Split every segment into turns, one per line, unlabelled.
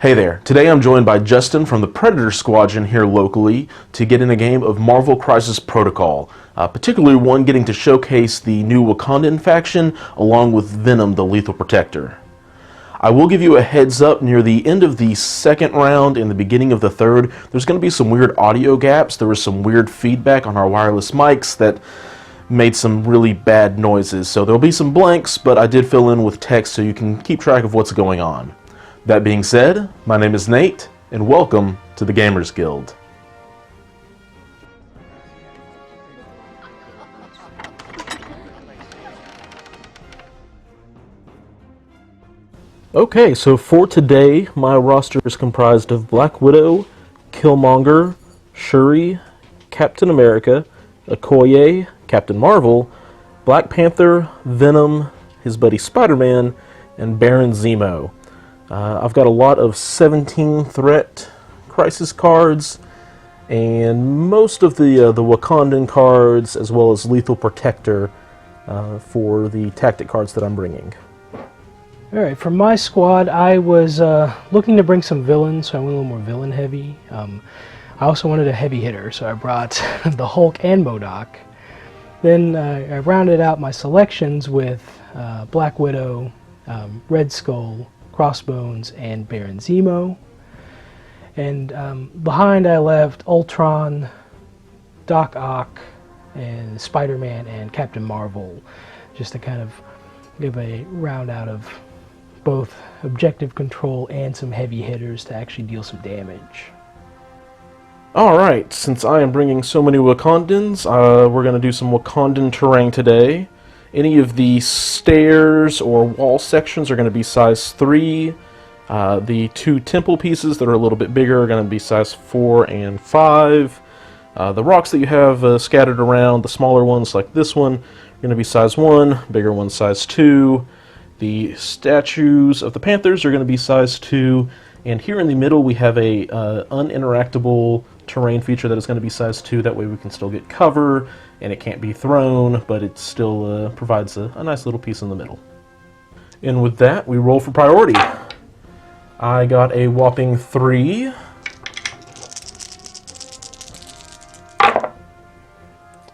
Hey there, today I'm joined by Justin from the Predator Squadron here locally to get in a game of Marvel Crisis Protocol, particularly one getting to showcase the new Wakandan faction along with Venom the Lethal Protector. I will give you a heads up, near the end of the second round and the beginning of the third, there's going to be some weird audio gaps. There was some weird feedback on our wireless mics that made some really bad noises, so there'll be some blanks, but I did fill in with text so you can keep track of what's going on. That being said, my name is Nate, and welcome to the Gamers Guild. Okay, so for today, my roster is comprised of Black Widow, Killmonger, Shuri, Captain America, Okoye, Captain Marvel, Black Panther, Venom, his buddy Spider-Man, and Baron Zemo. I've got a lot of 17 threat crisis cards, and most of the Wakandan cards, as well as Lethal Protector for the tactic cards that I'm bringing.
Alright, for my squad, I was looking to bring some villains, so I went a little more villain heavy. I also wanted a heavy hitter, so I brought the Hulk and M.O.D.O.K. Then I rounded out my selections with Black Widow, Red Skull, Crossbones, and Baron Zemo. And behind I left Ultron, Doc Ock, and Spider-Man and Captain Marvel, just to kind of give a round out of both objective control and some heavy hitters to actually deal some damage.
Alright, since I am bringing so many Wakandans, we're going to do some Wakandan terrain today. Any of the stairs or wall sections are going to be size 3. The two temple pieces that are a little bit bigger are going to be size 4 and 5. The rocks that you have scattered around, the smaller ones like this one, are going to be size 1, bigger ones size 2. The statues of the Panthers are going to be size 2. And here in the middle we have a uninteractable terrain feature that is going to be size 2. That way we can still get cover, and it can't be thrown, but it still provides a nice little piece in the middle. And with that, we roll for priority. I got a whopping 3.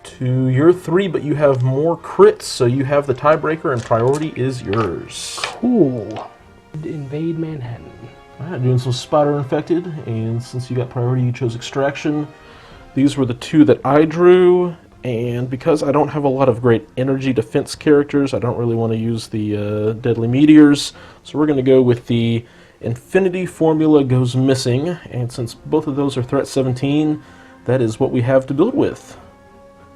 To your 3, but you have more crits, so you have the tiebreaker, and priority is yours.
Cool. Invade Manhattan.
Alright, doing some spider infected, and since you got priority, you chose extraction. These were the 2 that I drew, and because I don't have a lot of great energy defense characters, I don't really want to use the deadly meteors, so we're going to go with the Infinity Formula Goes Missing, and since both of those are threat 17, that is what we have to build with.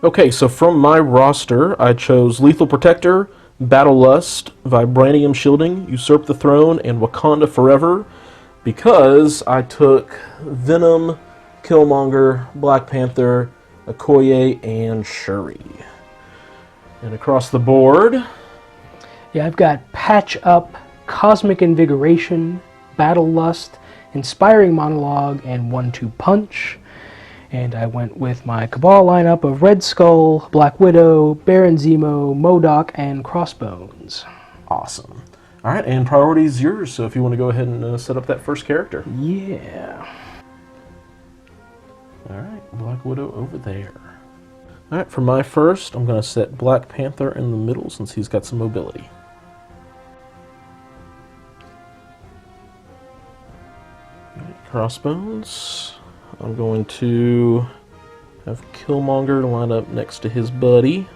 Okay, so from my roster, I chose Lethal Protector, Battle Lust, Vibranium Shielding, Usurp the Throne, and Wakanda Forever, because I took Venom, Killmonger, Black Panther, Okoye, and Shuri. And across the board,
Yeah, I've got Patch Up, Cosmic Invigoration, Battle Lust, Inspiring Monologue, and 1-2 Punch. And I went with my Cabal lineup of Red Skull, Black Widow, Baron Zemo, M.O.D.O.K, and Crossbones.
awesome. Alright, and priority is yours, so if you want to go ahead and set up that first character.
Yeah.
Alright, Black Widow over there. Alright, for my first, I'm going to set Black Panther in the middle since he's got some mobility. Alright, Crossbones. I'm going to have Killmonger line up next to his buddy.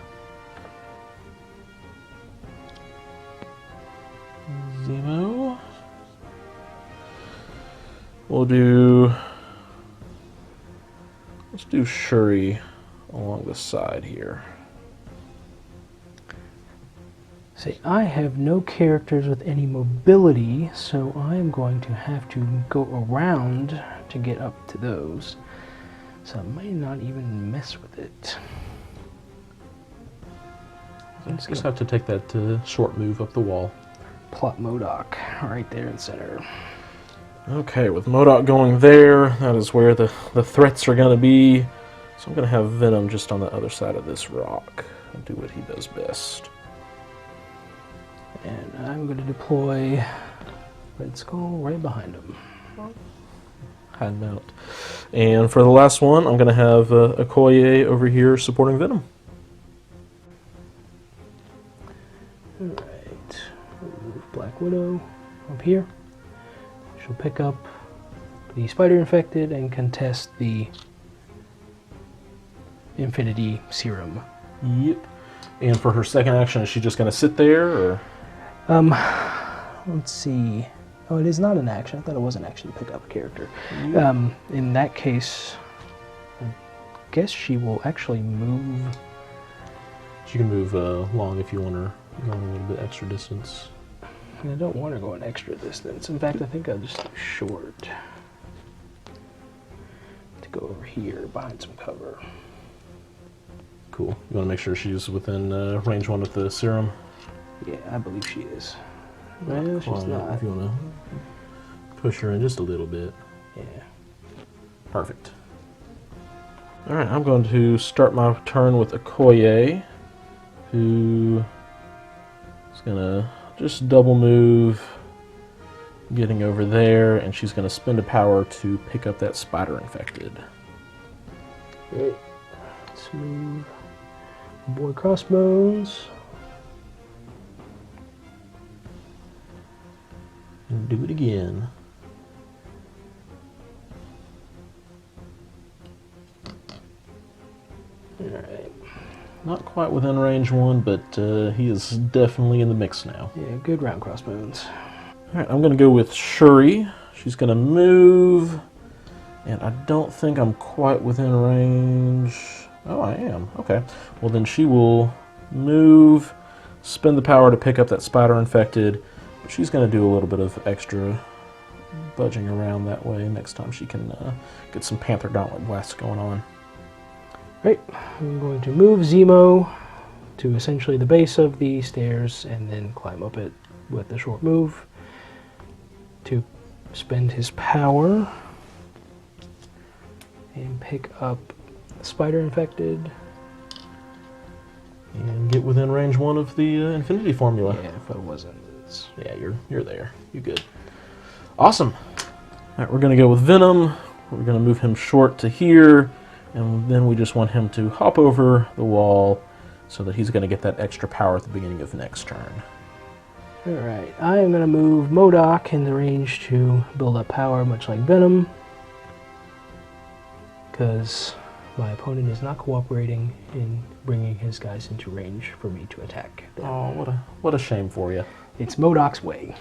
Zemo. Let's do Shuri along the side here.
See, I have no characters with any mobility, so I am going to have to go around to get up to those. So I might not even mess with it.
I just have to take that short move up the wall.
Plot M.O.D.O.K right there in center.
Okay, with M.O.D.O.K going there, that is where the threats are going to be. So I'm going to have Venom just on the other side of this rock and do what he does best.
And I'm going to deploy Red Skull right behind him.
High mount. And for the last one, I'm going to have Okoye over here supporting Venom.
Alright, move Black Widow up here. She'll pick up the spider infected and contest the Infinity Serum.
Yep. And for her second action, is she just going to sit there, or?
Let's see. Oh, it is not an action. I thought it was an action to pick up a character.
Yep.
In that case, I guess she will actually move.
She can move long if you want her going a little bit extra distance.
I don't want her going extra distance. In fact, I think I'll just do short. To go over here behind some cover.
Cool. You want to make sure she's within range 1 with the serum?
Yeah, I believe she is. Well, she's not.
If you want to push her in just a little bit.
Yeah.
Perfect. Alright, I'm going to start my turn with Okoye, who is going to just double move, getting over there, and she's going to spend a power to pick up that spider infected.
Great. Let's move boy Crossbones.
And do it again.
Alright.
Not quite within range 1, but he is definitely in the mix now.
Yeah, good round, Crossbones.
Alright, I'm going to go with Shuri. She's going to move, and I don't think I'm quite within range. Oh, I am. Okay. Well, then she will move, spend the power to pick up that spider infected. But she's going to do a little bit of extra budging around that way next time she can get some Panther Gauntlet blasts going on.
Right, I'm going to move Zemo to essentially the base of the stairs and then climb up it with a short move to spend his power and pick up the spider infected.
And get within range 1 of the Infinity Formula.
Yeah, if I wasn't.
Yeah, you're there. You good. Awesome. Alright, we're going to go with Venom. We're going to move him short to here. And then we just want him to hop over the wall so that he's going to get that extra power at the beginning of next turn.
Alright, I am going to move M.O.D.O.K into range to build up power, much like Venom. Because my opponent is not cooperating in bringing his guys into range for me to attack them.
Oh, what a shame for you.
It's M.O.D.O.K's way.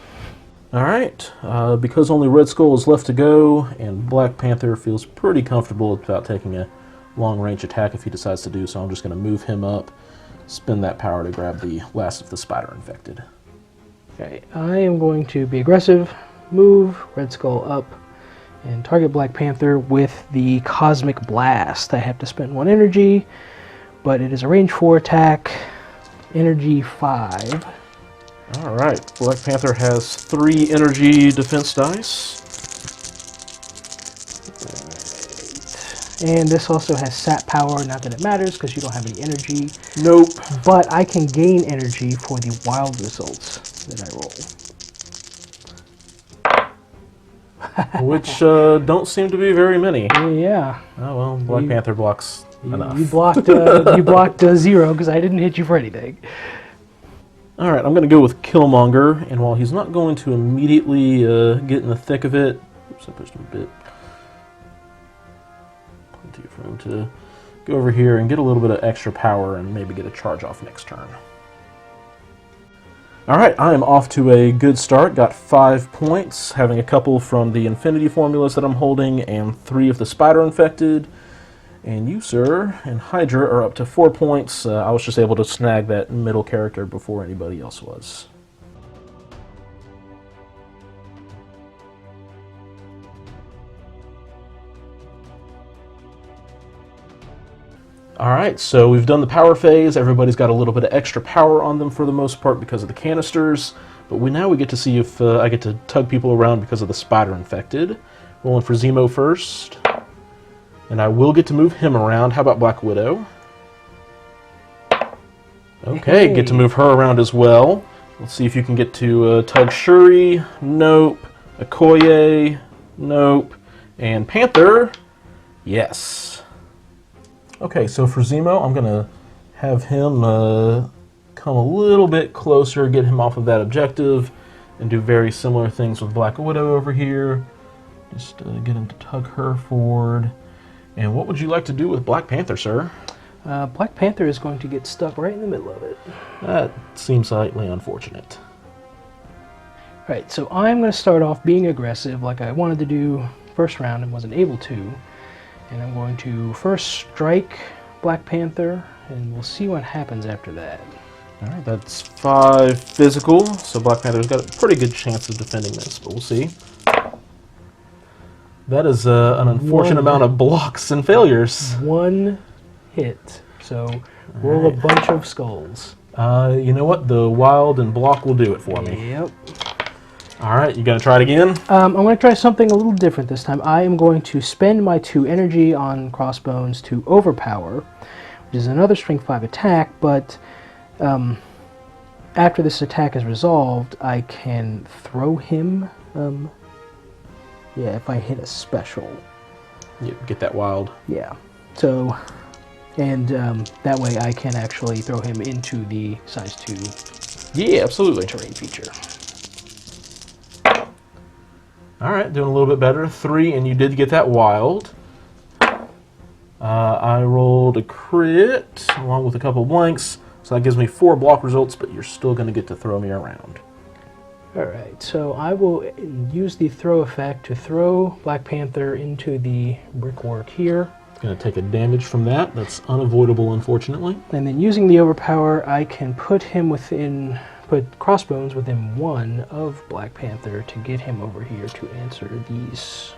Alright, because only Red Skull is left to go, and Black Panther feels pretty comfortable about taking a long-range attack if he decides to do so, I'm just going to move him up, spend that power to grab the last of the spider infected.
Okay, I am going to be aggressive, move Red Skull up, and target Black Panther with the Cosmic Blast. I have to spend 1 energy, but it is a range 4 attack, energy 5.
Alright, Black Panther has 3 energy defense dice.
And this also has sap power, not that it matters because you don't have any energy.
Nope.
But I can gain energy for the wild results that I roll.
Which don't seem to be very many.
Yeah.
Oh well, Black Panther blocks enough.
You blocked 0 because I didn't hit you for anything.
Alright, I'm going to go with Killmonger, and while he's not going to immediately get in the thick of it... Oops, I pushed him a bit. Plenty of room to go over here and get a little bit of extra power and maybe get a charge off next turn. Alright, I am off to a good start. Got 5 points, having a couple from the Infinity Formulas that I'm holding, and 3 of the Spider Infected. And you, sir, and Hydra are up to 4 points. I was just able to snag that middle character before anybody else was. Alright, so we've done the power phase. Everybody's got a little bit of extra power on them for the most part because of the canisters. But now we get to see if I get to tug people around because of the Spider Infected. Rolling for Zemo first. And I will get to move him around. How about Black Widow? Okay, get to move her around as well. Let's see if you can get to tug Shuri. Nope. Okoye. Nope. And Panther, yes. Okay, so for Zemo, I'm going to have him come a little bit closer, get him off of that objective, and do very similar things with Black Widow over here. Just get him to tug her forward. And what would you like to do with Black Panther, sir?
Black Panther is going to get stuck right in the middle of it.
That seems slightly unfortunate.
Alright, so I'm going to start off being aggressive like I wanted to do first round and wasn't able to. And I'm going to first strike Black Panther, and we'll see what happens after that.
Alright, that's 5 physical, so Black Panther's got a pretty good chance of defending this, but we'll see. That is an unfortunate amount of blocks and failures.
1 hit, so roll a bunch of skulls.
You know what? The wild and block will do it for me.
Yep.
Alright, you gonna try it again?
I'm going to try something a little different this time. I am going to spend my 2 energy on Crossbones to overpower, which is another strength 5 attack, but after this attack is resolved, I can throw him, if I hit a special.
Yeah, get that wild.
Yeah, so, and that way I can actually throw him into the size 2
Yeah, absolutely.
terrain feature.
Alright, doing a little bit better. 3, and you did get that wild. I rolled a crit, along with a couple blanks, so that gives me 4 block results, but you're still going to get to throw me around.
Alright, so I will use the throw effect to throw Black Panther into the brickwork here.
Going to take a damage from that. That's unavoidable, unfortunately.
And then using the overpower, I can put Crossbones within 1 of Black Panther to get him over here to answer these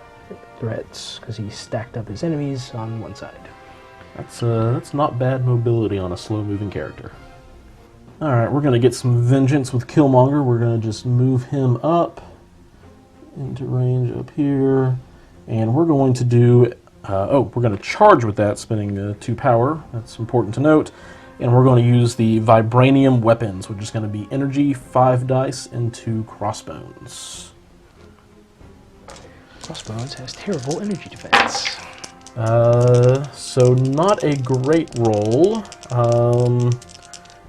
threats, because he stacked up his enemies on one side.
That's not bad mobility on a slow-moving character. Alright, we're going to get some vengeance with Killmonger. We're going to just move him up into range up here. And we're going to do... we're going to charge with that, spending 2 power. That's important to note. And we're going to use the Vibranium weapons, which is going to be energy 5 dice into Crossbones.
Crossbones has terrible energy defense.
So not a great roll.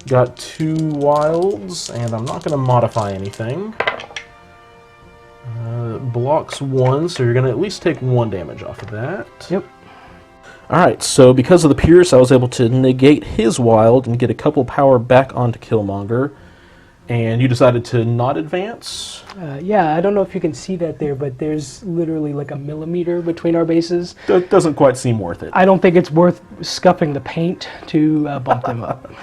Got 2 wilds, and I'm not going to modify anything. Blocks 1, so you're going to at least take 1 damage off of that.
Yep.
Alright, so because of the Pierce, I was able to negate his wild and get a couple power back onto Killmonger. And you decided to not advance?
Yeah, I don't know if you can see that there, but there's literally like a millimeter between our bases.
That doesn't quite seem worth it.
I don't think it's worth scuffing the paint to bump them up.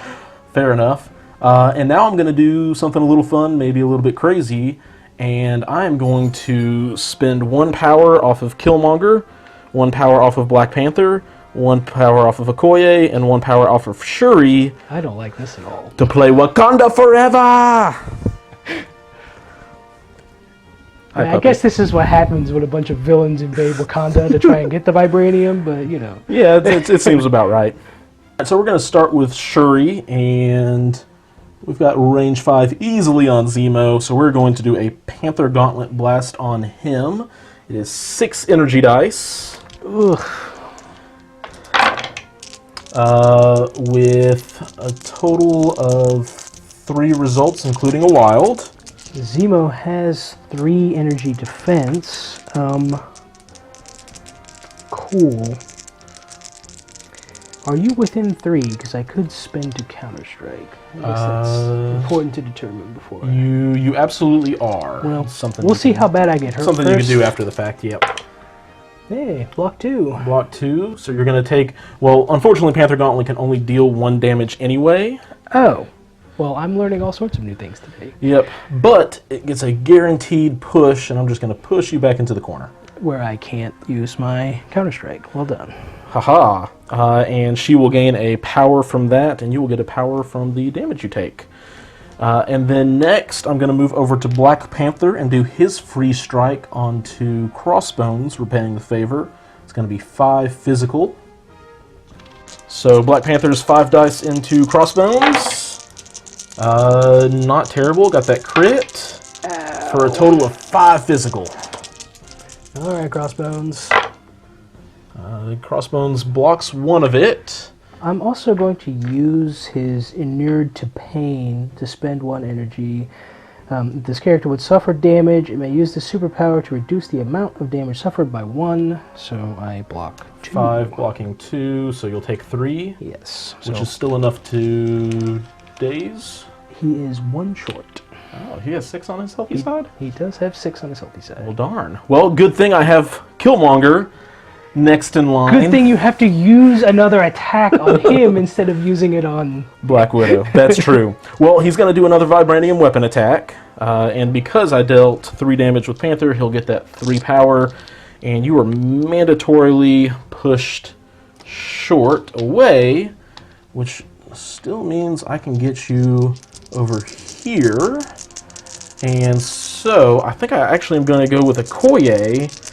Fair enough. And now I'm going to do something a little fun, maybe a little bit crazy. And I'm going to spend 1 power off of Killmonger, 1 power off of Black Panther, 1 power off of Okoye, and 1 power off of Shuri.
I don't like this at all.
To play Wakanda forever!
I guess this is what happens when a bunch of villains invade Wakanda to try and get the vibranium, but you know.
Yeah, it seems about right. So we're going to start with Shuri, and we've got range 5 easily on Zemo, so we're going to do a Panther Gauntlet Blast on him. It is 6 energy dice.
Ugh.
With a total of 3 results, including a wild.
Zemo has 3 energy defense. Cool. Are you within 3? Because I could spend to Counter-Strike. I guess that's important to determine before.
You absolutely are.
Well,
something
we'll see how bad I get hurt
Something
first.
you can do after the fact, yep.
Hey, block 2.
Block 2, so you're going to take... Well, unfortunately, Panther Gauntlet can only deal 1 damage anyway.
Oh. Well, I'm learning all sorts of new things today.
Yep, but it gets a guaranteed push, and I'm just going to push you back into the corner.
Where I can't use my Counter-Strike. Well done.
Haha. And she will gain a power from that, and you will get a power from the damage you take. And then next, I'm going to move over to Black Panther and do his free strike onto Crossbones, repaying the favor. It's going to be 5 physical. So Black Panther's 5 dice into Crossbones. Not terrible. Got that crit.
Ow.
For a total of 5 physical.
All right, Crossbones.
Crossbones blocks one of it.
I'm also going to use his inured to pain to spend one energy. This character would suffer damage. It may use the superpower to reduce the amount of damage suffered by 1. So I block 2.
5 blocking 2, so you'll take 3.
Yes.
Which is still enough to daze.
He is 1 short.
Oh, he has 6 on his healthy side?
He does have 6 on his healthy side.
Well, darn. Well, good thing I have Killmonger next in line.
Good thing you have to use another attack on him instead of using it on
Black Widow. That's true. Well, he's going to do another vibranium weapon attack, and because I dealt 3 damage with Panther, he'll get that 3 power, and you are mandatorily pushed short away, which still means I can get you over here. And so I think I actually am going to go with a Koye.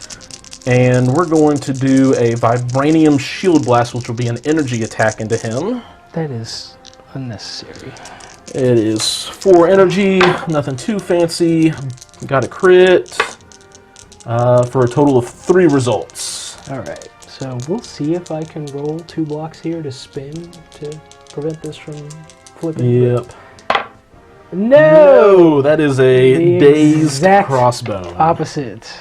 And we're going to do a Vibranium Shield Blast, which will be an energy attack into him.
That is unnecessary.
It is 4 energy, nothing too fancy. Got a crit for a total of 3 results.
Alright, so we'll see if I can roll 2 blocks here to spin to prevent this from flipping.
Yep.
No!
That is a dazed crossbone.
Opposite.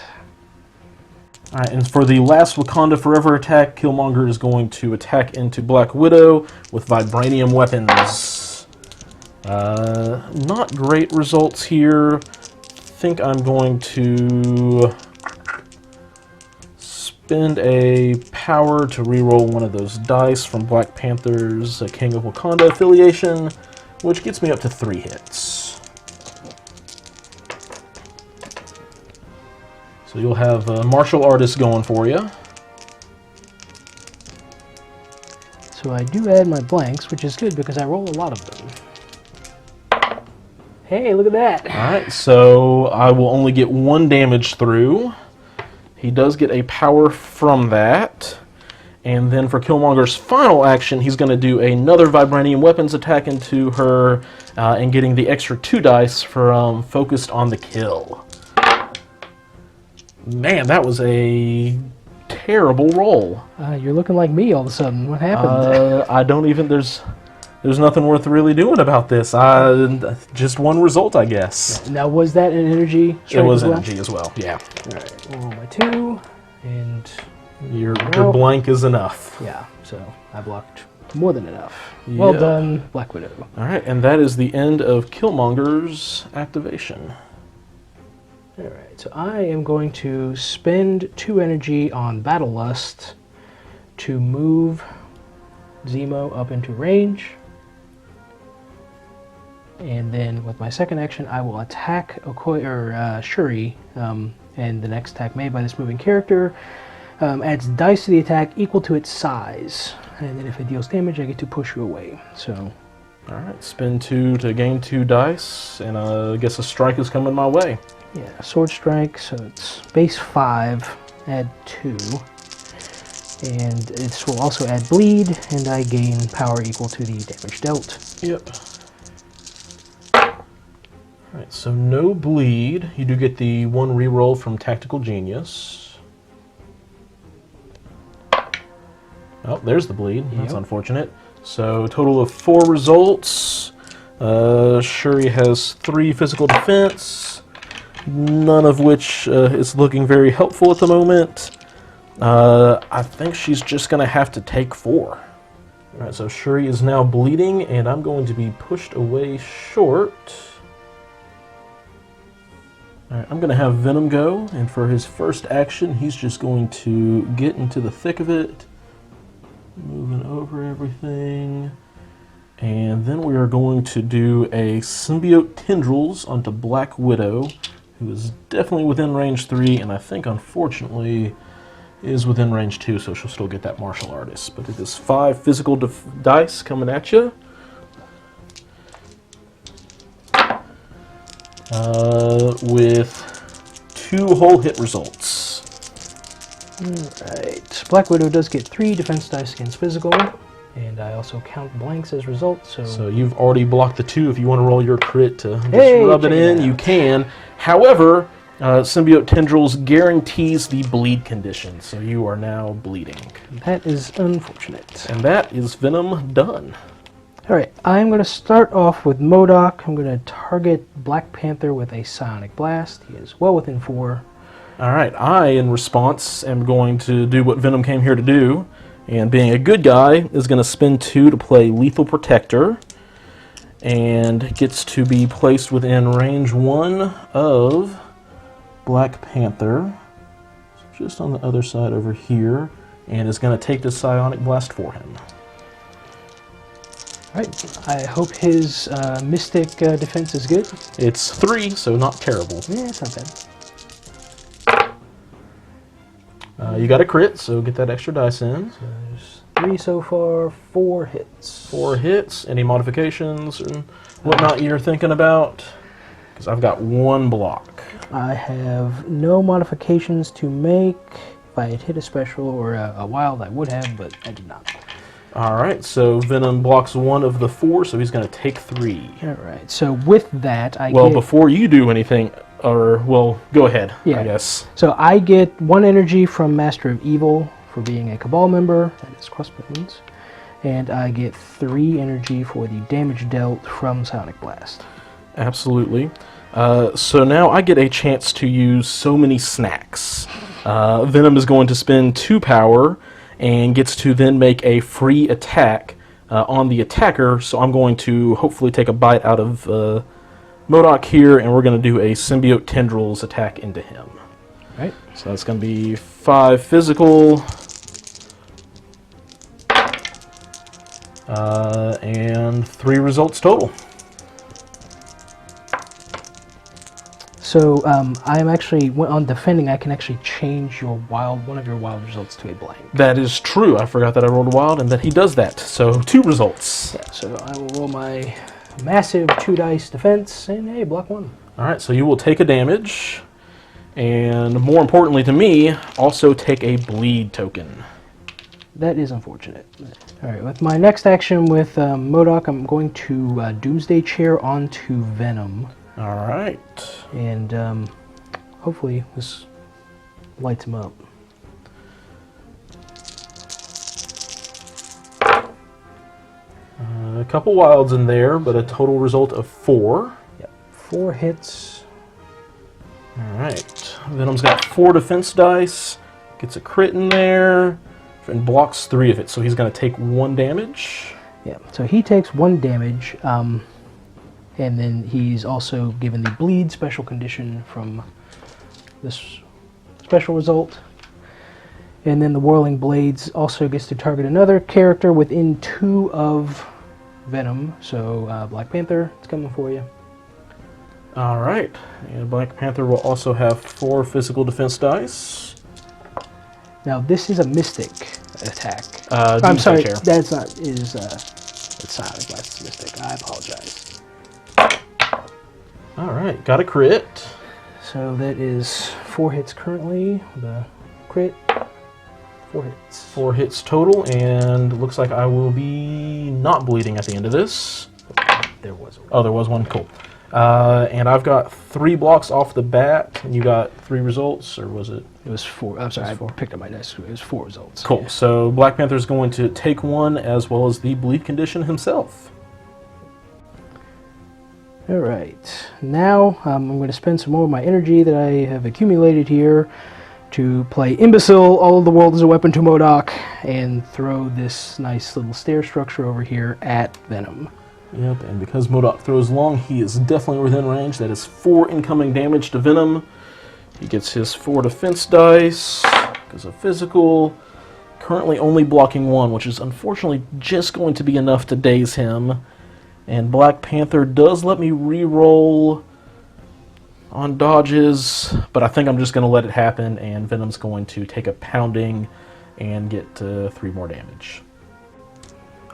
Alright, and for the last Wakanda Forever attack, Killmonger is going to attack into Black Widow with vibranium weapons. Not great results here. Think I'm going to spend a power to reroll one of those dice from Black Panther's King of Wakanda affiliation, which gets me up to 3 hits. So you'll have a martial artist going for you.
So I do add my blanks, which is good because I roll a lot of them. Hey, look at that.
Alright, so I will only get 1 damage through. He does get a power from that. And then for Killmonger's final action, he's going to do another Vibranium Weapons attack into her and getting the extra 2 dice for focused on the kill. Man, that was a terrible roll.
You're looking like me all of a sudden. What happened?
I don't even... There's nothing worth really doing about this. Just 1 result, I guess.
Now, was that an energy?
It was energy as well, yeah.
Alright, we'll roll my 2, and...
Your blank is enough.
Yeah, so I blocked more than enough. Yeah. Well done, Black Widow.
Alright, and that is the end of Killmonger's activation.
Alright, so I am going to spend 2 energy on Battle Lust to move Zemo up into range. And then with my second action, I will attack Shuri, and the next attack made by this moving character adds dice to the attack equal to its size. And then if it deals damage, I get to push you away. So,
alright, spend 2 to gain 2 dice, and I guess a strike is coming my way.
Yeah, sword strike, so it's base 5, add 2. And this will also add bleed, and I gain power equal to the damage dealt.
Yep. Alright, so no bleed. You do get the 1 reroll from Tactical Genius. Oh, there's the bleed. That's unfortunate. So total of 4 results. Shuri has 3 physical defense, none of which is looking very helpful at the moment. I think she's just going to have to take 4. Alright, so Shuri is now bleeding, and I'm going to be pushed away short. Alright, I'm going to have Venom go, and for his first action, he's just going to get into the thick of it, moving over everything. And then we are going to do a Symbiote Tendrils onto Black Widow, who is definitely within range 3, and I think, unfortunately, is within range 2, so she'll still get that martial artist. But it is 5 physical dice coming at you. With 2 whole hit results.
Alright, Black Widow does get 3 defense dice against physical, and I also count blanks as results,
so you've already blocked the 2. If you want to roll your crit to just rub it in, you can. However, Symbiote Tendrils guarantees the bleed condition, so you are now bleeding.
That is unfortunate.
And that is Venom done.
Alright, I'm going to start off with M.O.D.O.K. I'm going to target Black Panther with a Sonic Blast. He is well within 4.
Alright, I, in response, am going to do what Venom came here to do, and being a good guy, is going to spend 2 to play Lethal Protector, and gets to be placed within range 1 of Black Panther, just on the other side over here, and is going to take the Psionic Blast for him.
Alright, I hope his Mystic defense is good.
It's 3, so not terrible.
Yeah, it's not bad.
You got a crit, so get that extra dice in.
So there's 3 so far, 4 hits.
4 hits. Any modifications and whatnot you're thinking about? Because I've got 1 block.
I have no modifications to make. If I had hit a special or a wild, I would have, but I did not.
Alright, so Venom blocks 1 of the 4, so he's going to take 3.
Alright, so with that, I
Well,
get...
before you do anything, or, well, go ahead,
Yeah.
I guess.
So I get 1 energy from Master of Evil for being a Cabal member, that is Crossbones, and I get 3 energy for the damage dealt from Sonic Blast.
Absolutely. So now I get a chance to use so many snacks. Venom is going to spend 2 power, and gets to then make a free attack on the attacker, so I'm going to hopefully take a bite out of M.O.D.O.K here, and we're going to do a Symbiote Tendrils attack into him.
Right.
So that's going to be 5 physical, and 3 results total.
So I'm actually, on defending, I can actually change your one of your wild results to a blank.
That is true. I forgot that I rolled a wild and that he does that. So 2 results.
Yeah, so I will roll my massive 2 dice defense, and hey, block 1.
Alright, so you will take a damage, and more importantly to me, also take a bleed token.
That is unfortunate. Alright, with my next action with M.O.D.O.K, I'm going to Doomsday Chair onto Venom.
Alright.
And hopefully this lights him up.
A couple wilds in there, but a total result of 4.
Yep, 4 hits.
Alright. Venom's got 4 defense dice, gets a crit in there, and blocks 3 of it, so he's going to take 1 damage.
Yeah, so he takes 1 damage, and then he's also given the bleed special condition from this special result. And then the Whirling Blades also gets to target another character within 2 of Venom. So Black Panther, it's coming for you.
Alright. And Black Panther will also have 4 physical defense dice.
Now this is a Mystic attack. I'm
Doomsday
sorry,
Chair.
that's not, it's Sonic Blast Mystic. I apologize.
Alright, got a crit.
So that is 4 hits currently, with a crit. 4 hits.
4 hits total, and looks like I will be not bleeding at the end of this.
There was a one.
Oh, there was one? Cool. And I've got 3 blocks off the bat, and you got 3 results, or was it?
It was 4. I'm sorry,
It was 4.
I picked up my dice. It was 4 results.
Cool.
Yeah.
So Black Panther's going to take 1, as well as the bleed condition himself.
Alright, now I'm going to spend some more of my energy that I have accumulated here to play Imbecile, All of the World is a Weapon to M.O.D.O.K, and throw this nice little stair structure over here at Venom.
Yep, and because M.O.D.O.K throws long, he is definitely within range. That is 4 incoming damage to Venom. He gets his 4 defense dice, because of physical. Currently only blocking 1, which is unfortunately just going to be enough to daze him. And Black Panther does let me re-roll on dodges, but I think I'm just going to let it happen, and Venom's going to take a pounding and get 3 more damage.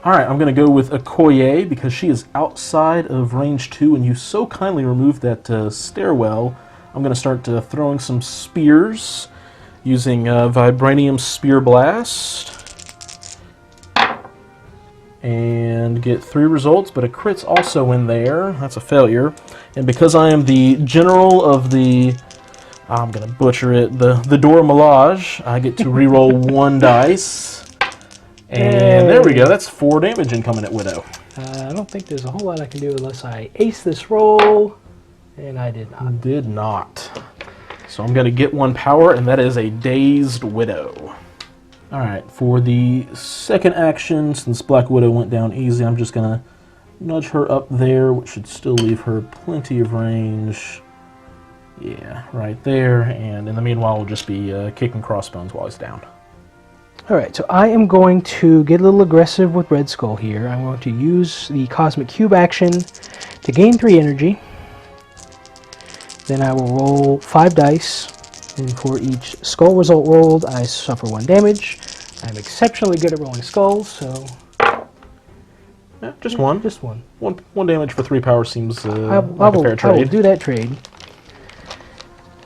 Alright, I'm going to go with Okoye, because she is outside of range 2, and you so kindly removed that stairwell. I'm going to start throwing some spears, using Vibranium Spear Blast. And get 3 results, but a crit's also in there. That's a failure. And because I am the general of the I'm going to butcher it. The Dora Milaje. I get to reroll 1 dice. And there we go. That's 4 damage incoming at Widow.
I don't think there's a whole lot I can do unless I ace this roll. And I did not.
Did not. So I'm going to get 1 power, and that is a Dazed Widow. Alright, for the second action, since Black Widow went down easy, I'm just going to nudge her up there, which should still leave her plenty of range. Yeah, right there. And in the meanwhile, we'll just be kicking Crossbones while he's down.
Alright, so I am going to get a little aggressive with Red Skull here. I'm going to use the Cosmic Cube action to gain 3 energy. Then I will roll 5 dice, and for each skull result rolled, I suffer 1 damage. I'm exceptionally good at rolling skulls, so...
Yeah, just 1.
Just 1.
1 damage for 3 power seems like a fair trade.
I will do that trade.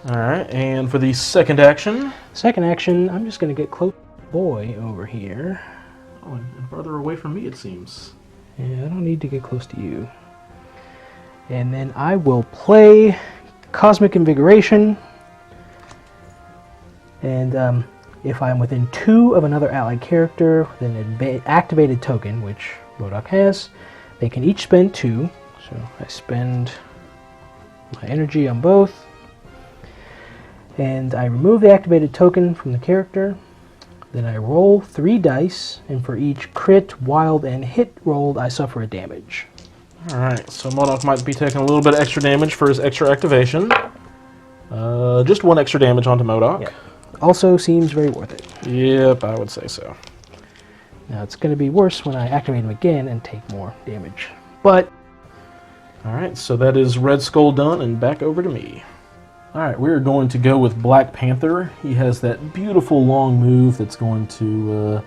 Alright, and for the second action...
Second action, I'm just going to get close boy over here.
Oh, and farther away from me, it seems.
Yeah, I don't need to get close to you. And then I will play Cosmic Invigoration. And if I'm within 2 of another allied character with an activated token, which M.O.D.O.K has, they can each spend 2. So I spend my energy on both. And I remove the activated token from the character. Then I roll 3 dice, and for each crit, wild, and hit rolled, I suffer a damage.
Alright, so M.O.D.O.K might be taking a little bit of extra damage for his extra activation. Just 1 extra damage onto M.O.D.O.K.
Yep. Also seems very worth it.
Yep, I would say so.
Now it's going to be worse when I activate him again and take more damage. But...
Alright, so that is Red Skull done, and back over to me. Alright, we're going to go with Black Panther. He has that beautiful long move that's going to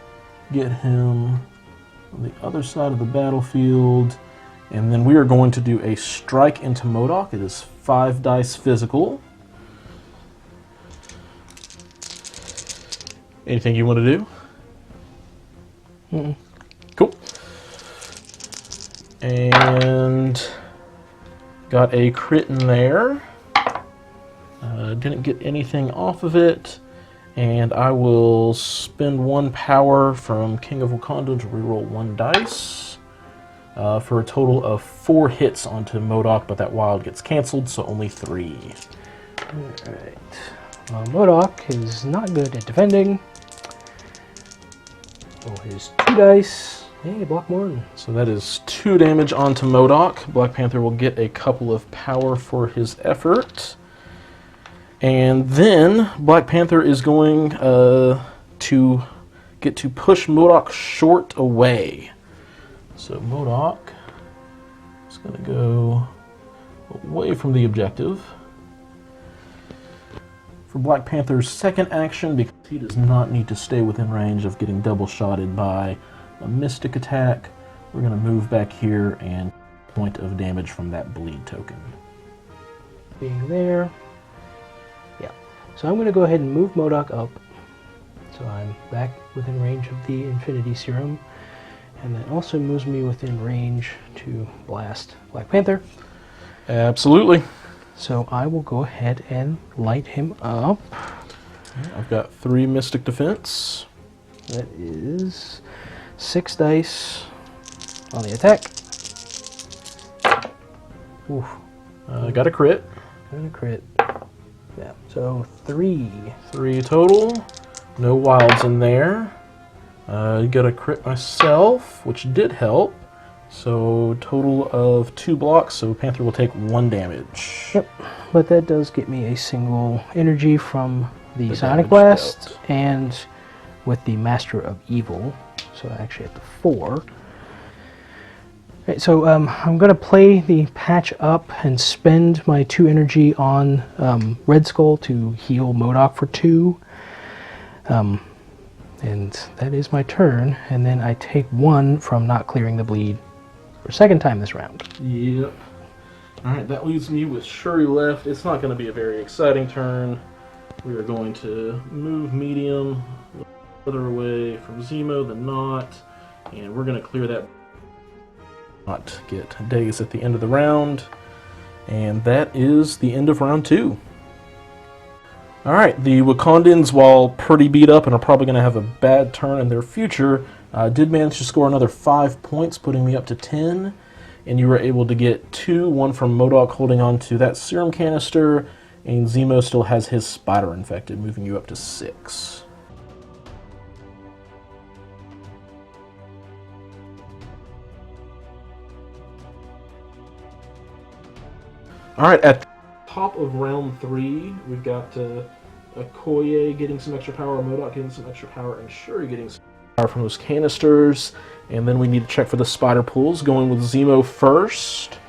get him on the other side of the battlefield. And then we are going to do a strike into M.O.D.O.K. It is 5 dice physical. Anything you want to do?
Mm-mm.
Cool. And got a crit in there. Didn't get anything off of it, and I will spend 1 power from King of Wakanda to reroll 1 dice for a total of 4 hits onto M.O.D.O.K, but that wild gets canceled, so only 3.
Alright. Well, M.O.D.O.K is not good at defending. Roll his 2 dice. Hey, block 1.
So that is 2 damage onto M.O.D.O.K. Black Panther will get a couple of power for his effort. And then Black Panther is going to get to push M.O.D.O.K short away. So M.O.D.O.K is going to go away from the objective. For Black Panther's second action, because he does not need to stay within range of getting double-shotted by a Mystic attack, we're going to move back here and point of damage from that bleed token.
Being there. So I'm going to go ahead and move M.O.D.O.K up, so I'm back within range of the Infinity Serum, and that also moves me within range to blast Black Panther.
Absolutely.
So I will go ahead and light him up.
I've got 3 Mystic Defense.
That is 6 dice on the attack. Oof.
Got a crit.
And a crit. Yeah, so 3.
3 total. No wilds in there. Got a crit myself, which did help. So total of 2 blocks, so Panther will take 1 damage.
Yep, but that does get me a single energy from the Sonic Blast, dealt. And with the Master of Evil, so I actually have the 4. Right, so I'm going to play the patch up and spend my 2 energy on Red Skull to heal M.O.D.O.K for 2. And that is my turn, and then I take 1 from not clearing the bleed for a second time this round.
Yep. Alright, that leaves me with Shuri left. It's not going to be a very exciting turn. We are going to move medium further away from Zemo than not, and we're going to clear that. Not get days at the end of the round, and that is the end of round 2. Alright, the Wakandans, while pretty beat up and are probably going to have a bad turn in their future, did manage to score another 5 points, putting me up to 10. And you were able to get 2, one from M.O.D.O.K holding on to that serum canister, and Zemo still has his spider infected, moving you up to 6. Alright, at the top of round 3, we've got Okoye getting some extra power, M.O.D.O.K getting some extra power, and Shuri getting some power from those canisters. And then we need to check for the spider pools, going with Zemo first.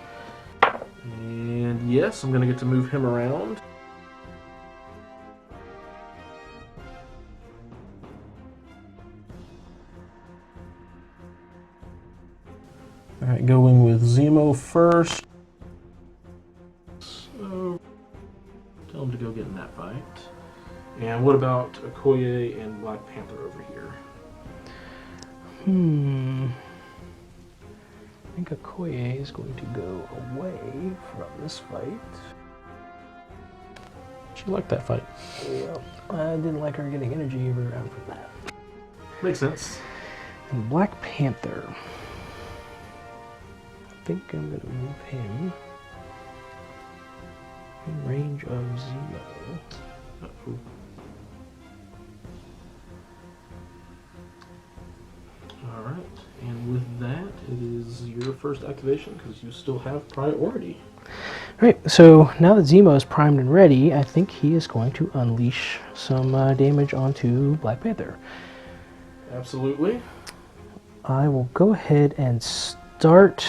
And yes, I'm going to get to move him around. Alright, going with Zemo first. So, tell him to go get in that fight. And what about Okoye and Black Panther over here?
I think Okoye is going to go away from this fight.
She liked that fight.
Yeah, I didn't like her getting energy around from that.
Makes sense.
And Black Panther. I think I'm going to move him in range of Zemo.
Uh-oh. Alright, and with that, it is your first activation because you still have priority.
Alright, so now that Zemo is primed and ready, I think he is going to unleash some damage onto Black Panther.
Absolutely.
I will go ahead and start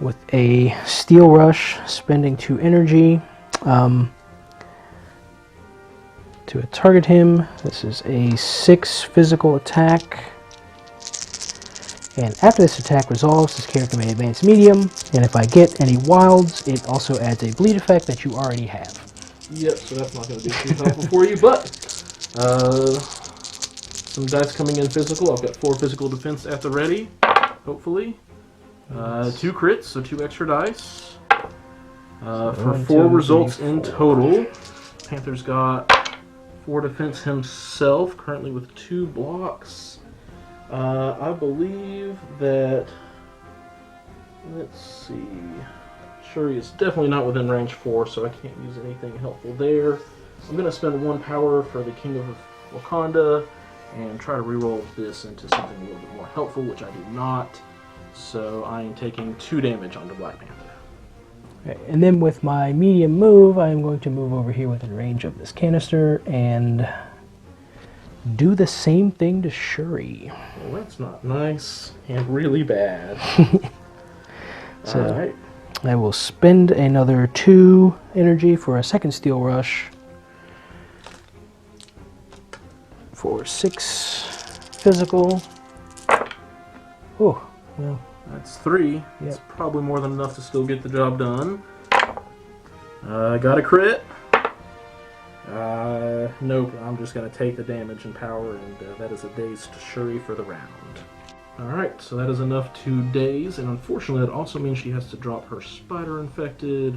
with a Steel Rush, spending 2 energy to target him. This is a 6 physical attack. And after this attack resolves, this character may advance medium, and if I get any wilds, it also adds a bleed effect that you already have.
Yep, so that's not going to be too helpful for you, but some dice coming in physical. I've got 4 physical defense at the ready, hopefully. 2 crits, so 2 extra dice. For 4 results in total. Panther's got 4 defense himself, currently with 2 blocks. I believe that, let's see, Shuri is definitely not within range 4, so I can't use anything helpful there. I'm going to spend 1 power for the King of Wakanda and try to reroll this into something a little bit more helpful, which I do not. So I am taking 2 damage onto Black Panther.
Okay, and then with my medium move, I am going to move over here within range of this canister and do the same thing to Shuri.
Well, that's not nice and really bad.
So
Alright.
I will spend another 2 energy for a second Steel Rush for 6 physical. Oh, well.
That's 3.
Yep.
It's probably more than enough to still get the job done. Got a crit. Nope, I'm just going to take the damage and power, and that is a daze to Shuri for the round. Alright, so that is enough to daze, and unfortunately that also means she has to drop her spider infected,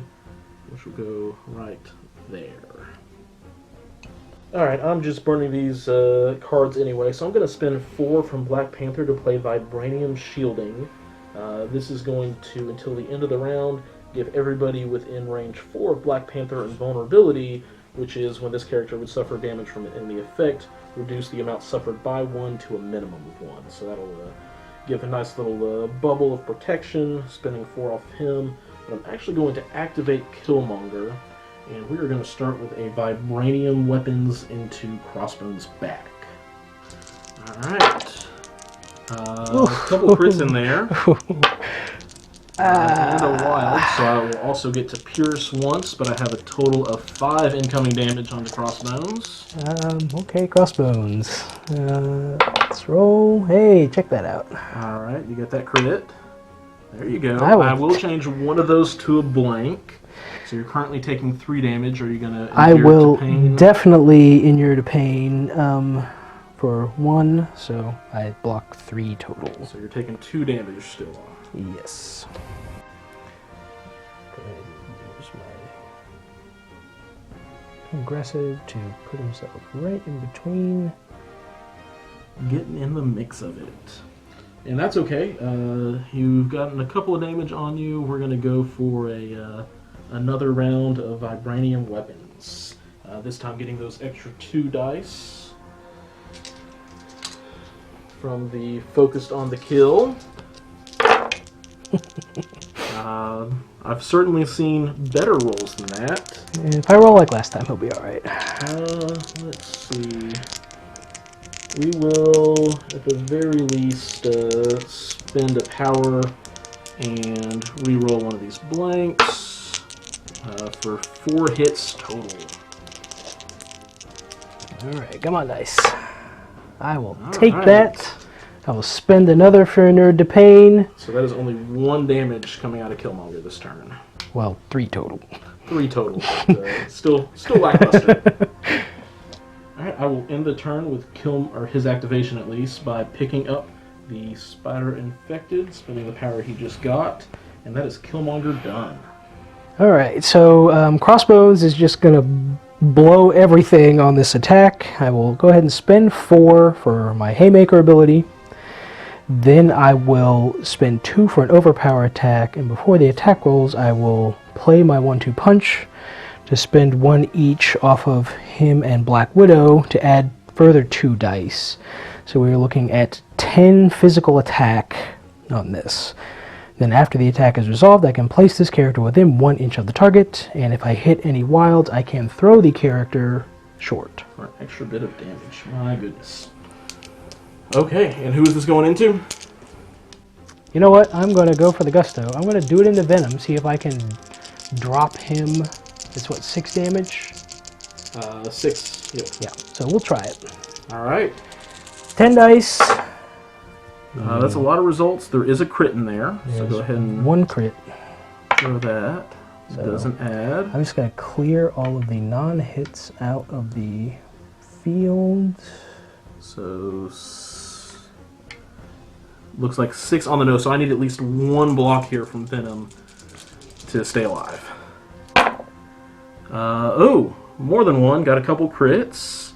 which will go right there. Alright, I'm just burning these cards anyway, so I'm going to spend 4 from Black Panther to play Vibranium Shielding. This is going to, until the end of the round, give everybody within range 4 of Black Panther invulnerability, which is when this character would suffer damage from an enemy effect, reduce the amount suffered by 1 to a minimum of 1. So that'll give a nice little bubble of protection, spending 4 off him. But I'm actually going to activate Killmonger, and we are going to start with a Vibranium Weapons into Crossbones' back. Alright. A couple crits in there. And a wild, so I will also get to pierce once, but I have a total of 5 incoming damage on the Crossbones.
Okay, Crossbones. Let's roll. Hey, check that out.
Alright, you got that crit. There you go.
I
will change one of those to a blank. So you're currently taking 3 damage. Are you going to
I will
to pain?
definitely injure to pain for 1, so I block 3 total.
So you're taking 2 damage still off.
Yes. Go ahead, here's my aggressive to put himself right in between.
Getting in the mix of it. And that's okay. You've gotten a couple of damage on you. We're going to go for another round of vibranium weapons. This time getting those extra 2 dice from the focused on the kill. I've certainly seen better rolls than that.
If I roll like last time, he'll be alright.
Let's see. We will, at the very least, spend a power and re-roll one of these blanks for 4 hits total.
Alright, come on, dice. I will take that. I will spend another for a nerd to pain.
So that is only 1 damage coming out of Killmonger this turn.
Well, 3 total.
3 total. But, still lackluster. Alright, I will end the turn with his activation at least, by picking up the Spider Infected, spending the power he just got, and that is Killmonger done.
Alright, so Crossbones is just going to blow everything on this attack. I will go ahead and spend 4 for my Haymaker ability. Then I will spend 2 for an overpower attack, and before the attack rolls, I will play my 1-2 punch to spend 1 each off of him and Black Widow to add further 2 dice. So we're looking at 10 physical attack on this. Then after the attack is resolved, I can place this character within 1 inch of the target, and if I hit any wilds, I can throw the character short.
For an extra bit of damage. My goodness. Okay, and who is this going into?
You know what? I'm going to go for the Gusto. I'm going to do it into Venom, see if I can drop him. It's what, 6 damage?
6, yep.
Yeah, so we'll try it.
Alright.
10 dice.
That's a lot of results. There is a crit in there, so go ahead and
1 crit.
throw that. It doesn't add.
I'm just going to clear all of the non-hits out of the field.
So, looks like 6 on the nose, so I need at least 1 block here from Venom to stay alive. Oh, more than 1. Got a couple crits.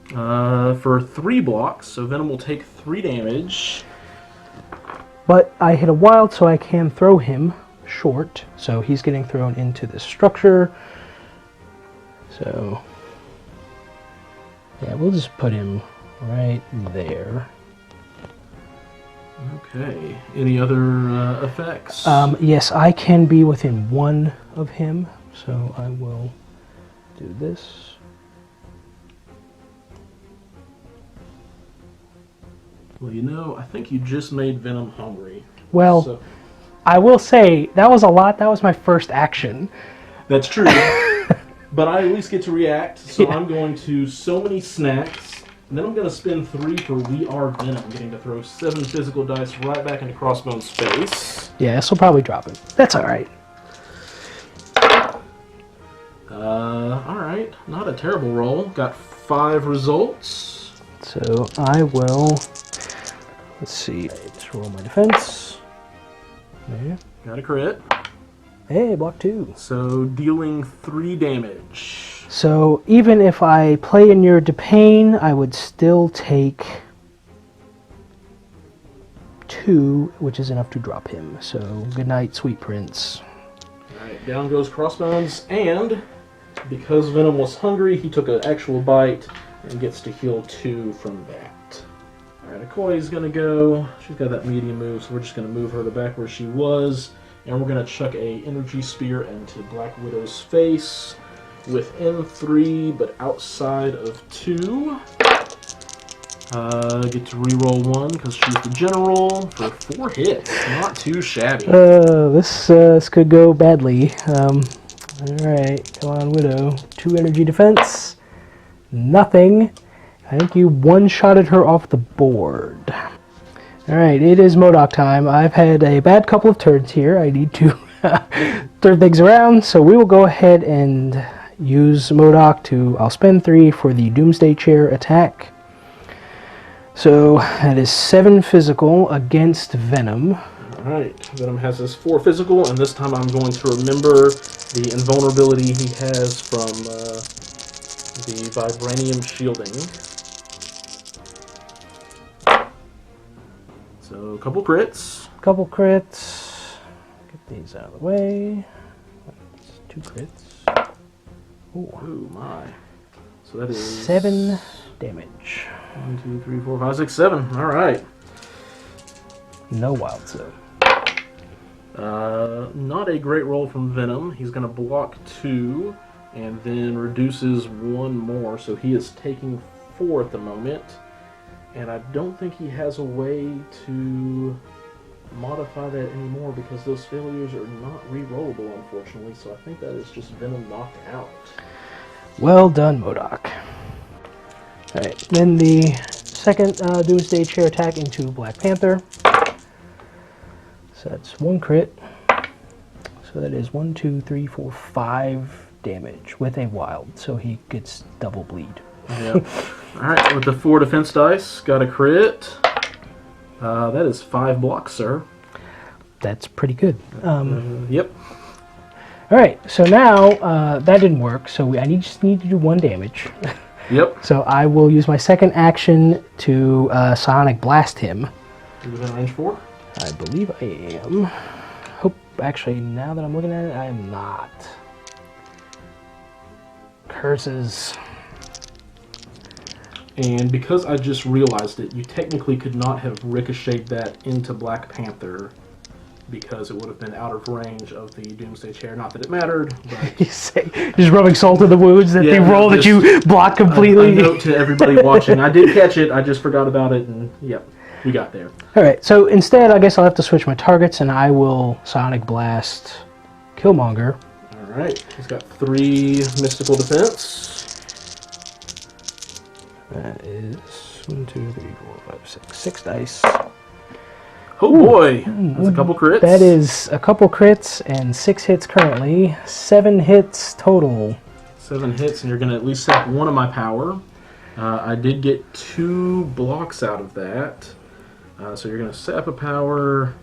For 3 blocks, so Venom will take 3 damage.
But I hit a wild, so I can throw him short. So he's getting thrown into the structure. So, yeah, we'll just put him right there.
Okay. Any other effects?
Yes, I can be within 1 of him. So I will do this.
Well, you know, I think you just made Venom hungry.
Well,
so,
I will say, that was a lot. That was my first action.
that's true. But I at least get to react, so I'm going to so many snacks, and then I'm going to spend 3 for We Are Venom, getting to throw 7 physical dice right back into Crossbones' face.
Yeah, this will probably drop him. That's alright.
Alright. Not a terrible roll. Got 5 results.
So I will, let's see, let's roll my defense. There.
Got a crit.
Hey, block 2.
So dealing 3 damage.
So even if I play Inure to Pain, I would still take 2, which is enough to drop him. So good night, sweet prince.
Alright, down goes Crossbones, and because Venom was hungry, he took an actual bite and gets to heal 2 from that. Alright, Okoye's gonna go. She's got that medium move, so we're just gonna move her to back where she was, and we're gonna chuck a energy spear into Black Widow's face within 3, but outside of 2. Get to reroll 1 because she's the general for 4 hits. Not too shabby.
This could go badly. Alright, come on, Widow. 2 energy defense. Nothing. I think you one-shotted her off the board. Alright, it is M.O.D.O.K time. I've had a bad couple of turns here. I need to turn things around, so we will go ahead and use M.O.D.O.K to... I'll spend 3 for the Doomsday Chair attack. So, that is 7 physical against Venom.
Alright, Venom has his 4 physical, and this time I'm going to remember the invulnerability he has from the vibranium shielding. So, a couple crits.
Couple crits. Get these out of the way. That's 2 crits. Ooh.
Oh my. So that is
7 damage.
1, 2, 3, 4, 5, 6, 7. Alright.
No wild zone.
Not a great roll from Venom. He's going to block 2 and then reduces 1 more, so he is taking 4 at the moment. And I don't think he has a way to modify that anymore because those failures are not re-rollable, unfortunately. So I think that is just Venom knocked out.
Well done, M.O.D.O.K. Alright, then the second Doomsday Chair attack into Black Panther. So that's 1 crit. So that is 1, 2, 3, 4, 5 damage with a wild. So he gets double bleed.
Yep. Alright, with the 4 defense dice, got a crit. That is 5 blocks, sir.
That's pretty good.
Yep.
Alright, so now that didn't work, so I just need to do 1 damage.
Yep.
So I will use my second action to Sonic Blast him.
Are you within range 4?
I believe I am. Hope, actually, now that I'm looking at it, I am not. Curses.
And because I just realized it, you technically could not have ricocheted that into Black Panther because it would have been out of range of the Doomsday Chair. Not that it mattered, but...
Just rubbing salt in the wounds that they roll that you block completely.
A note to everybody watching. I did catch it, I just forgot about it, and yep, we got there.
Alright, so instead I guess I'll have to switch my targets and I will Sonic Blast Killmonger.
Alright, he's got 3 mystical defense.
That is 1, 2, 3, 4, 5, 6. 6 dice.
Oh boy! That's a couple crits.
That is a couple crits and 6 hits currently. 7 hits total.
7 hits, and you're going to at least sap 1 of my power. I did get 2 blocks out of that. So you're going to sap a power.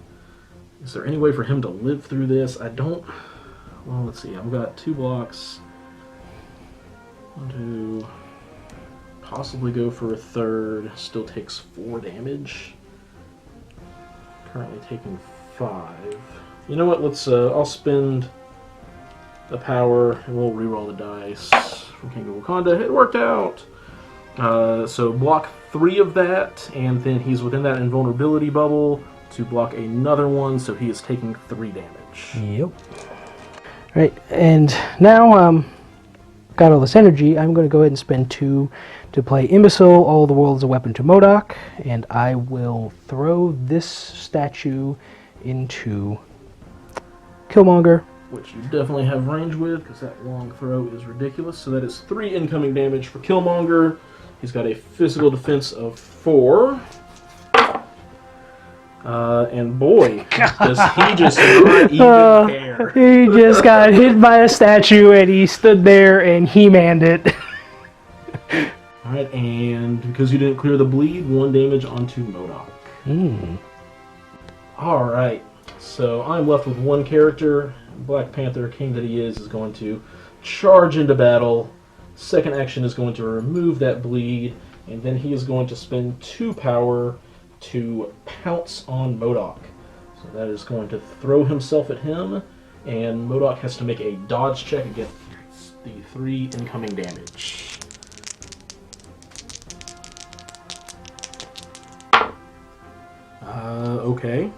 Is there any way for him to live through this? I don't... Well, let's see. I've got 2 blocks. 1, 2... Possibly go for a third. Still takes 4 damage. Currently taking 5. You know what? Let's. I'll spend the power and we'll re-roll the dice from King of Wakanda. It worked out. So block 3 of that, and then he's within that invulnerability bubble to block another one. So he is taking 3 damage.
Yep. Right, and now got all this energy. I'm going to go ahead and spend 2 to play Imbecile, All the World is a Weapon to M.O.D.O.K, and I will throw this statue into Killmonger.
Which you definitely have range with, because that long throw is ridiculous. So that is 3 incoming damage for Killmonger. He's got a physical defense of 4. And boy, does he just not even care.
He just got hit by a statue and he stood there and he-manned it.
Alright, and because you didn't clear the bleed, 1 damage onto M.O.D.O.K. Alright, so I'm left with 1 character. Black Panther, king that he is going to charge into battle. Second action is going to remove that bleed, and then he is going to spend 2 power to pounce on M.O.D.O.K. So that is going to throw himself at him, and M.O.D.O.K has to make a dodge check against the 3 incoming damage. Okay.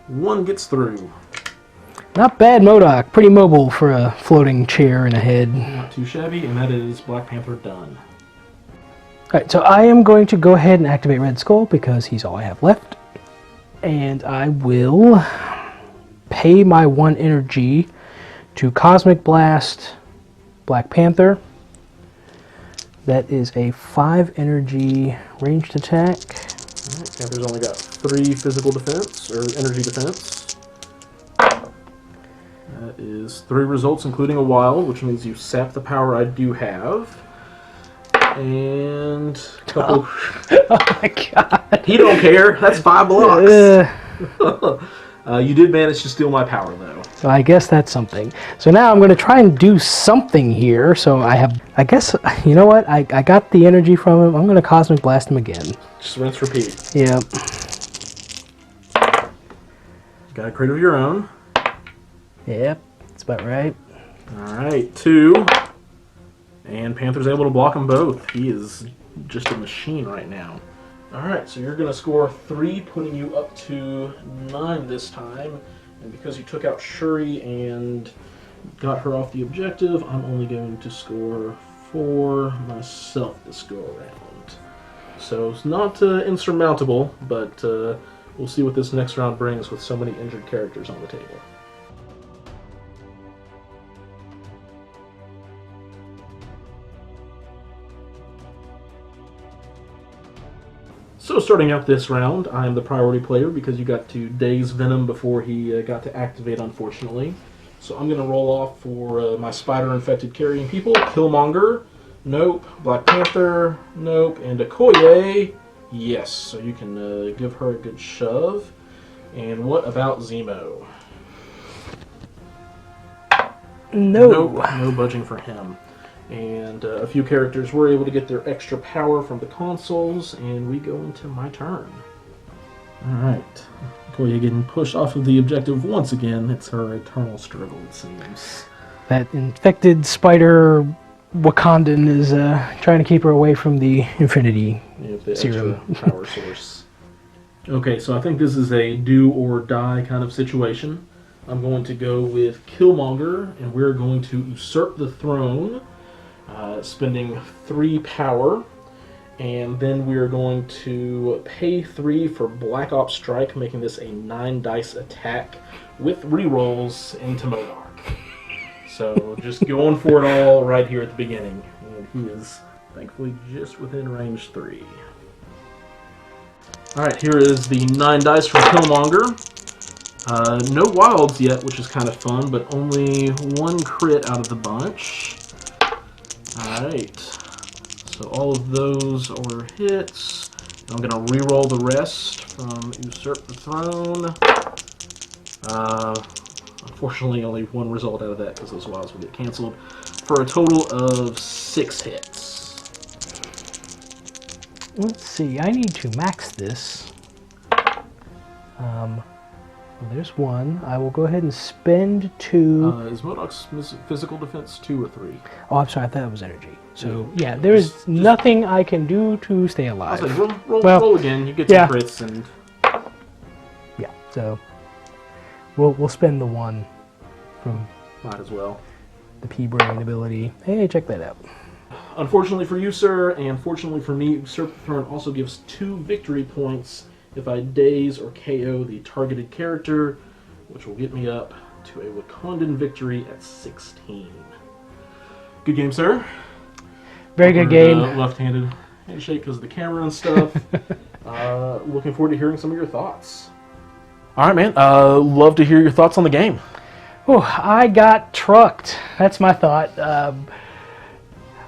1 gets through.
Not bad, M.O.D.O.K. Pretty mobile for a floating chair and a head.
Not too shabby, and that is Black Panther done.
Alright, so I am going to go ahead and activate Red Skull because he's all I have left. And I will pay my 1 energy to Cosmic Blast Black Panther. That is a 5 energy ranged attack.
Alright, Panther's only got 3 physical defense, or energy defense. That is 3 results, including a wild, which means you sap the power I do have. And a couple...
Oh my god.
He don't care. That's 5 blocks. You did manage to steal my power, though.
So I guess that's something. So now I'm going to try and do something here. So I guess, you know what? I got the energy from him. I'm going to Cosmic Blast him again.
Just rinse, repeat.
Yep.
Got a crit of your own.
Yep, that's about right.
Alright, 2. And Panther's able to block them both. He is just a machine right now. Alright, so you're going to score 3, putting you up to 9 this time. And because you took out Shuri and got her off the objective, I'm only going to score 4 myself this go around. So it's not insurmountable, but we'll see what this next round brings with so many injured characters on the table. So starting out this round, I'm the priority player because you got to daze Venom before he got to activate, unfortunately. So I'm going to roll off for my spider-infected carrying people. Killmonger, nope. Black Panther, nope. And Okoye, yes. So you can give her a good shove. And what about Zemo?
No.
Nope, no budging for him. And a few characters were able to get their extra power from the consoles, and we go into my turn. Alright. Okoye getting pushed off of the objective once again. It's her eternal struggle, it seems.
That infected spider Wakandan is trying to keep her away from the Infinity Serum.
Extra power source. Okay, so I think this is a do or die kind of situation. I'm going to go with Killmonger, and we're going to usurp the throne. Spending 3 power, and then we are going to pay 3 for Black Ops Strike, making this a 9 dice attack with rerolls into M.O.D.O.K. So just going for it all right here at the beginning. And he is thankfully just within range 3. Alright, here is the 9 dice from Killmonger. No wilds yet, which is kind of fun, but only 1 crit out of the bunch. Alright, so all of those are hits. I'm going to re-roll the rest from Usurp the Throne. Unfortunately, only 1 result out of that because those wilds will get canceled. For a total of 6 hits.
Let's see, I need to max this. Well, there's 1. I will go ahead and spend 2.
Is M.O.D.O.K's physical defense 2 or 3?
Oh, I'm sorry, I thought it was energy. So, yeah, there is nothing I can do to stay alive.
I was like, roll again, you get some crits, and...
Yeah, so we'll spend the 1 from...
Might as well.
The P-Brain ability. Hey, check that out.
Unfortunately for you, sir, and fortunately for me, Usurp the Throne also gives 2 victory points if I daze or KO the targeted character, which will get me up to a Wakandan victory at 16. Good game, sir.
Very good game.
Left-handed handshake because of the camera and stuff. Looking forward to hearing some of your thoughts. All right, man. Love to hear your thoughts on the game.
Oh, I got trucked. That's my thought.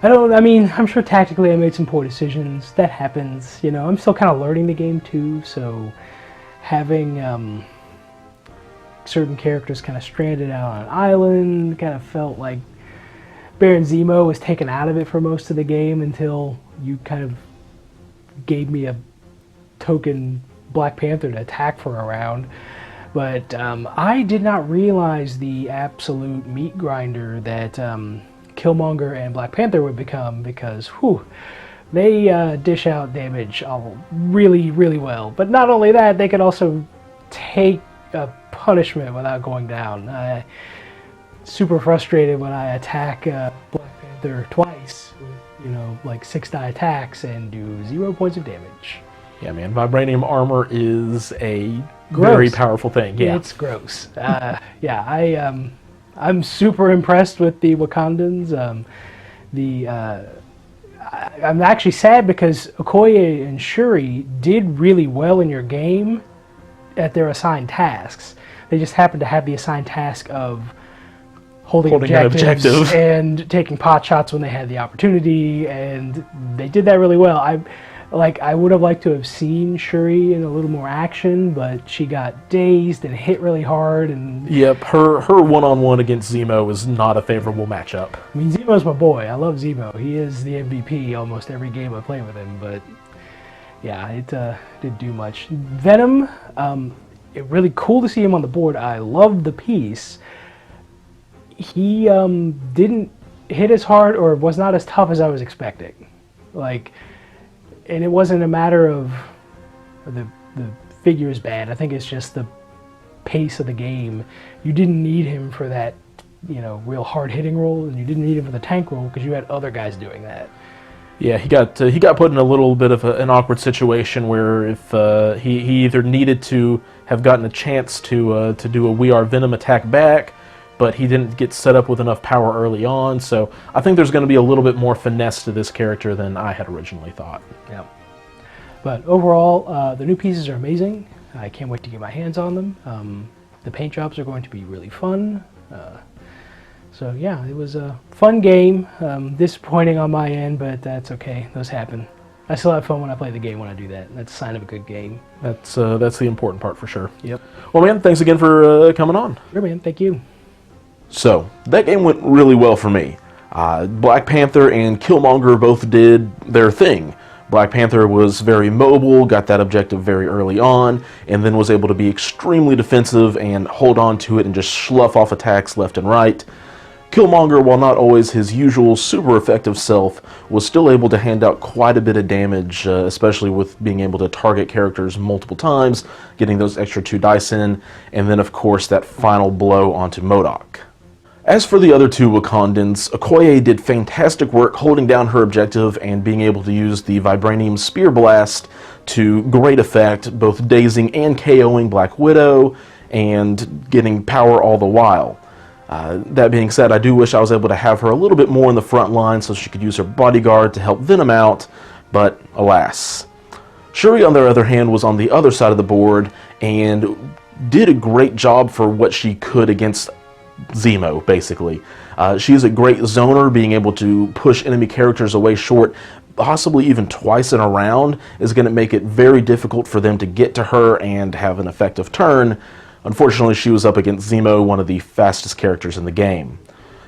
I'm sure tactically I made some poor decisions. That happens, you know. I'm still kind of learning the game too, so having certain characters kind of stranded out on an island kind of felt like Baron Zemo was taken out of it for most of the game until you kind of gave me a token Black Panther to attack for a round. But I did not realize the absolute meat grinder that Killmonger and Black Panther would become, because they dish out damage really, really well. But not only that, they could also take a punishment without going down. Super frustrated when I attack Black Panther twice with, like 6 die attacks and do 0 points of damage.
Yeah, man, vibranium armor is a
Gross.
Very powerful thing. Yeah,
it's gross. I'm super impressed with the Wakandans. I'm actually sad because Okoye and Shuri did really well in your game at their assigned tasks. They just happened to have the assigned task of holding objectives and taking pot shots when they had the opportunity, and they did that really well. Like, I would have liked to have seen Shuri in a little more action, but she got dazed and hit really hard. And
Yep, her one-on-one against Zemo is not a favorable matchup.
I mean, Zemo's my boy. I love Zemo. He is the MVP almost every game I play with him. But yeah, it didn't do much. Venom, it really cool to see him on the board. I loved the piece. He didn't hit as hard or was not as tough as I was expecting. Like, and it wasn't a matter of the figure is bad. I think it's just the pace of the game. You didn't need him for that, you know, real hard hitting role, and you didn't need him for the tank role because you had other guys doing that.
Yeah, he got put in a little bit of an awkward situation where if he either needed to have gotten a chance to do a We Are Venom attack back, but he didn't get set up with enough power early on. So I think there's going to be a little bit more finesse to this character than I had originally thought.
Yeah. But overall, the new pieces are amazing. I can't wait to get my hands on them. The paint jobs are going to be really fun. So yeah, it was a fun game. Disappointing on my end, but that's okay. Those happen. I still have fun when I play the game when I do that. That's a sign of a good game.
That's the important part for sure.
Yep.
Well, man, thanks again for coming on.
Sure, man. Thank you.
So, that game went really well for me. Black Panther and Killmonger both did their thing. Black Panther was very mobile, got that objective very early on, and then was able to be extremely defensive and hold on to it and just slough off attacks left and right. Killmonger, while not always his usual super effective self, was still able to hand out quite a bit of damage, especially with being able to target characters multiple times, getting those extra 2 dice in, and then of course that final blow onto M.O.D.O.K. As for the other 2 Wakandans, Okoye did fantastic work holding down her objective and being able to use the Vibranium Spear Blast to great effect, both dazing and KOing Black Widow, and getting power all the while. That being said, I do wish I was able to have her a little bit more in the front line so she could use her bodyguard to help Venom out, but alas. Shuri, on the other hand, was on the other side of the board and did a great job for what she could against Zemo, basically. She is a great zoner, being able to push enemy characters away short, possibly even twice in a round, is going to make it very difficult for them to get to her and have an effective turn. Unfortunately, she was up against Zemo, one of the fastest characters in the game.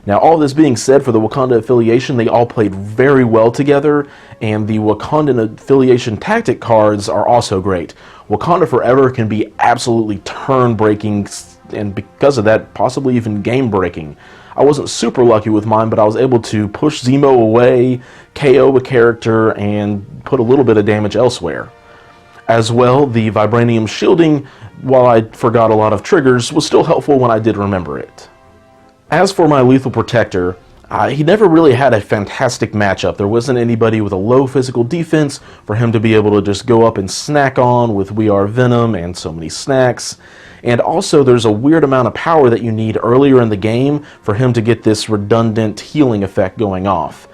Now, all this being said, for the Wakanda affiliation, they all played very well together, and the Wakandan affiliation tactic cards are also great. Wakanda Forever can be absolutely turn-breaking, and because of that, possibly even game-breaking. I wasn't super lucky with mine, but I was able to push Zemo away, KO a character, and put a little bit of damage elsewhere. As well, the Vibranium shielding, while I forgot a lot of triggers, was still helpful when I did remember it. As for my Lethal Protector, he never really had a fantastic matchup. There wasn't anybody with a low physical defense for him to be able to just go up and snack on with We Are Venom and so many snacks. And also, there's a weird amount of power that you need earlier in the game for him to get this redundant healing effect going off.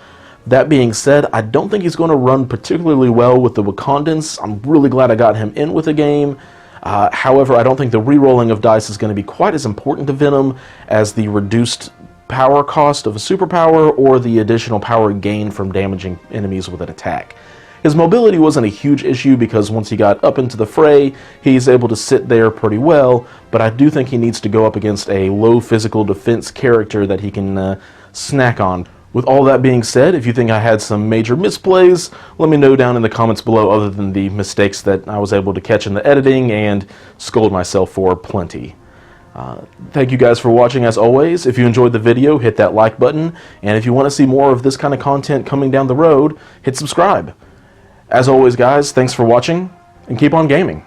That being said, I don't think he's going to run particularly well with the Wakandans. I'm really glad I got him in with the game. However, I don't think the re-rolling of dice is going to be quite as important to Venom as the reduced power cost of a superpower or the additional power gained from damaging enemies with an attack. His mobility wasn't a huge issue because once he got up into the fray, he's able to sit there pretty well, but I do think he needs to go up against a low physical defense character that he can snack on. With all that being said, if you think I had some major misplays, let me know down in the comments below, other than the mistakes that I was able to catch in the editing and scold myself for plenty. Thank you guys for watching as always. If you enjoyed the video, hit that like button, and if you want to see more of this kind of content coming down the road, hit subscribe. As always guys, thanks for watching, and keep on gaming.